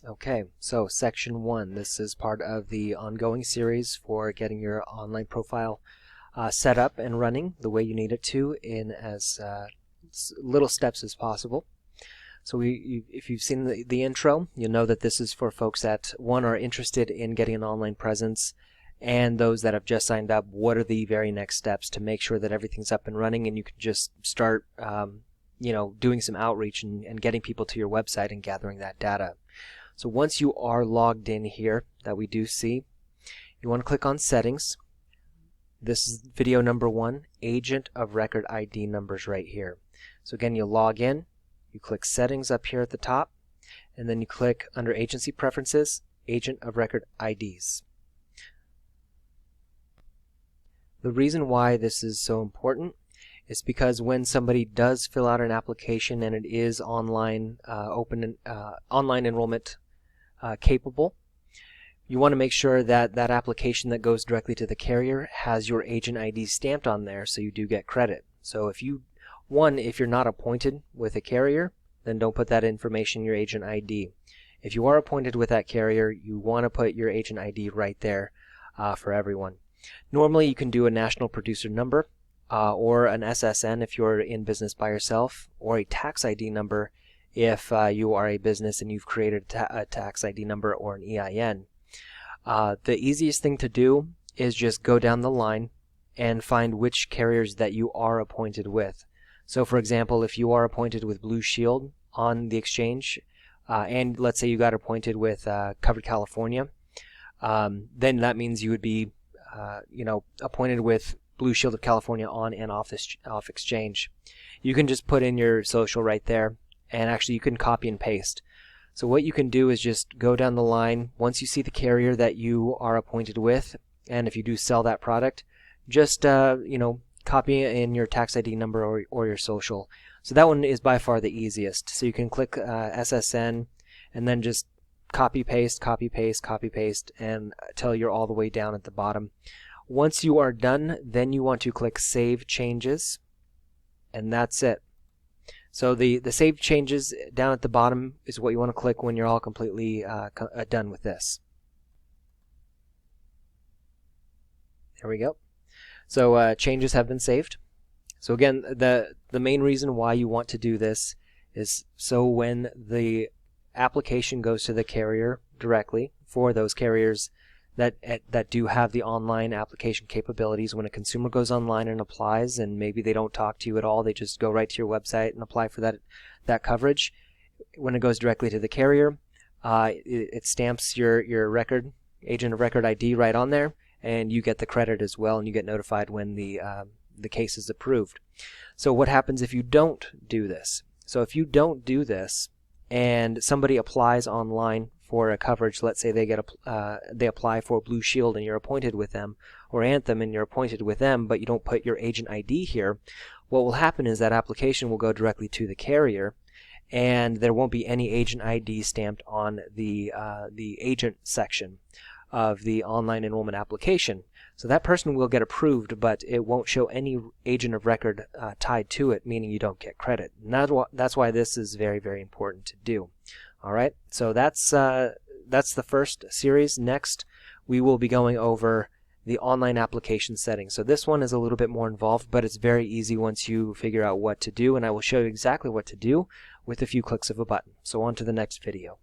Okay, so section 1, this is part of the ongoing series for getting your online profile set up and running the way you need it to in as little steps as possible. So if you've seen the intro, you'll know that this is for folks that, one, are interested in getting an online presence, and those that have just signed up, what are the very next steps to make sure that everything's up and running and you can just start doing some outreach and getting people to your website and gathering that data. So once you are logged in here, that we do see, you want to click on Settings. This is video number 1, Agent of Record ID numbers right here. So again, you log in, you click Settings up here at the top, and then you click under Agency Preferences, Agent of Record IDs. The reason why this is so important is because when somebody does fill out an application and it is online online enrollment capable, you want to make sure that that application that goes directly to the carrier has your agent ID stamped on there so you do get credit. So if you're not appointed with a carrier, then don't put that information in your agent ID. If you are appointed with that carrier, you want to put your agent ID right there for everyone. Normally you can do a national producer number or an SSN if you're in business by yourself, or a tax ID number if you are a business and you've created a tax ID number or an EIN. The easiest thing to do is just go down the line and find which carriers that you are appointed with. So for example, if you are appointed with Blue Shield on the exchange, and let's say you got appointed with Covered California, then that means you would be appointed with Blue Shield of California on and off exchange. You can just put in your social right there, and actually you can copy and paste. So what you can do is just go down the line. Once you see the carrier that you are appointed with, and if you do sell that product, just copy in your tax ID number or your social. So that one is by far the easiest. So you can click SSN and then just copy paste, copy paste, copy paste, and until you're all the way down at the bottom. Once you are done, then you want to click Save Changes, and that's it. So the Save Changes down at the bottom is what you want to click when you're all completely done with this. There we go. So changes have been saved. So again, the main reason why you want to do this is so when the application goes to the carrier directly, for those carriers that do have the online application capabilities, when a consumer goes online and applies and maybe they don't talk to you at all, they just go right to your website and apply for that coverage. When it goes directly to the carrier, it stamps your agent of record ID right on there, and you get the credit as well, and you get notified when the case is approved. So what happens if you don't do this? So if you don't do this and somebody applies online for a coverage, let's say they apply for Blue Shield and you're appointed with them, or Anthem and you're appointed with them, but you don't put your agent ID here, what will happen is that application will go directly to the carrier, and there won't be any agent ID stamped on the agent section of the online enrollment application. So that person will get approved, but it won't show any agent of record tied to it, meaning you don't get credit. And that's why this is very, very important to do. All right, so that's the first series. Next, we will be going over the online application settings. So this one is a little bit more involved, but it's very easy once you figure out what to do, and I will show you exactly what to do with a few clicks of a button. So on to the next video.